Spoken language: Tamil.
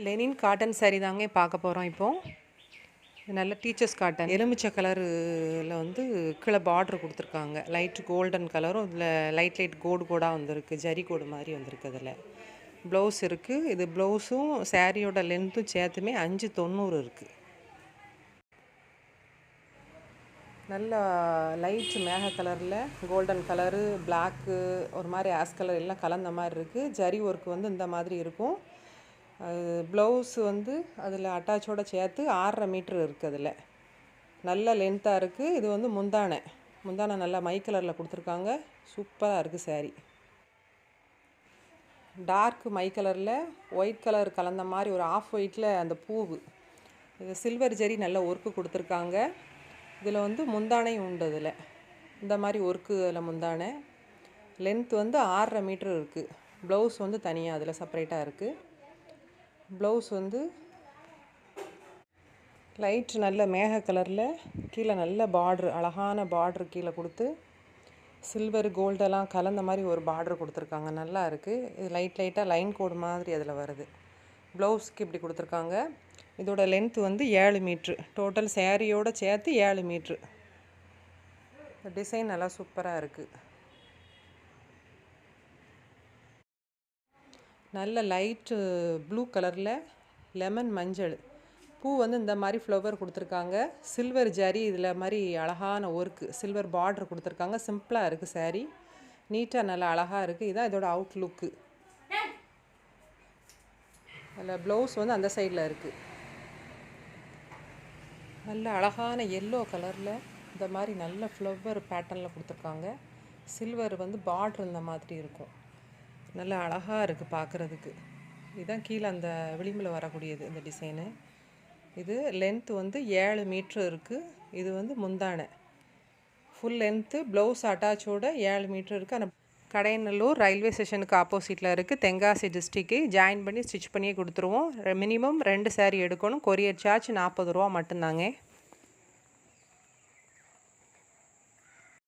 லெனின் காட்டன் சாரீ தாங்க பார்க்க போகிறோம். இப்போது நல்ல டீச்சர்ஸ் காட்டன் எலுமிச்சை கலரில் வந்து கீழே பார்ட்ரு கொடுத்துருக்காங்க. லைட் கோல்டன் கலரும் இதில் லைட் கோடாக வந்திருக்கு. ஜரி கோடு மாதிரி வந்திருக்கு. அதில் ப்ளவுஸ் இருக்குது. இது ப்ளவுஸும் சாரியோட லென்த்தும் சேர்த்துமே 590 இருக்குது. நல்ல லைட் மேக கலரில் கோல்டன் கலரு, பிளாக்கு, ஒரு மாதிரி ஆஸ் கலர் எல்லாம் கலந்த மாதிரி இருக்குது. ஜரி ஒர்க் வந்து இந்த மாதிரி இருக்கும். ப்ளவுஸ் வந்து அதில் அட்டாச்சோடு சேர்த்து 6.5 மீட்ரு இருக்குது. அதில் நல்ல லென்த்தாக இருக்குது. இது வந்து முந்தானை நல்லா மை கலரில் கொடுத்துருக்காங்க. சூப்பராக இருக்குது சாரீ. டார்க் மை கலரில் ஒயிட் கலர் கலந்த மாதிரி ஒரு ஆஃப் ஒயிட்டில் அந்த பூவு, இது சில்வர் ஜரி நல்ல ஒர்க்கு கொடுத்துருக்காங்க. இதில் வந்து முந்தானை உண்டு. இதில் இந்த மாதிரி ஒர்க்கு அதில் முந்தானை லென்த் வந்து 6.5 மீட்ரு இருக்குது. ப்ளவுஸ் வந்து தனியாக அதில் செப்பரேட்டாக இருக்குது. ப்ளவுஸ் வந்து லைட் நல்ல மேக கலரில் கீழே நல்ல பார்ட்ரு, அழகான பார்ட்ரு கீழே கொடுத்து சில்வர் கோல்டெல்லாம் கலந்த மாதிரி ஒரு பார்ட்ரு கொடுத்துருக்காங்க. நல்லா இருக்குது. இது லைட்டாக லைன் கோடு மாதிரி அதில் வருது. ப்ளவுஸ்க்கு இப்படி கொடுத்துருக்காங்க. இதோட லென்த் வந்து 7 மீட்ரு. டோட்டல் சேரீயோடு சேர்த்து 7 மீட்ரு. டிசைன் நல்லா சூப்பராக இருக்குது. நல்ல லைட்டு ப்ளூ கலரில் லெமன் மஞ்சள் பூ வந்து இந்த மாதிரி ஃப்ளவர் கொடுத்துருக்காங்க. சில்வர் ஜரி இதில் மாதிரி அழகான ஒர்க்கு, சில்வர் பார்ட்ரு கொடுத்துருக்காங்க. சிம்பிளாக இருக்குது சாரீ. நீட்டாக நல்லா அழகாக இருக்குது. இதுதான் இதோட அவுட் லுக்கு. அதில் ப்ளவுஸ் வந்து அந்த சைடில் இருக்குது. நல்ல அழகான எல்லோ கலரில் இந்த மாதிரி நல்ல ஃப்ளவர் பேட்டர்னில் கொடுத்துருக்காங்க. சில்வர் வந்து பார்ட்ரு இந்த மாதிரி இருக்கும். நல்லா அழகாக இருக்குது பார்க்குறதுக்கு. இதுதான் கீழே அந்த விளிம்பில் வரக்கூடியது இந்த டிசைனு. இது லென்த்து வந்து 7 மீட்ரு இருக்குது. இது வந்து முந்தானை ஃபுல் லென்த்து. ப்ளவுஸ் அட்டாச்சோட 7 மீட்ரு இருக்குது. ஆனால் கடையநல்லூர் ரயில்வே ஸ்டேஷனுக்கு ஆப்போசிட்டில் இருக்குது. தென்காசி டிஸ்ட்ரிக்கு. ஜாயின் பண்ணி ஸ்டிச் பண்ணியே கொடுத்துருவோம். மினிமம் 2 சாரீ எடுக்கணும். கொரியர் சார்ஜ் 40 ரூபா மட்டும்தாங்க.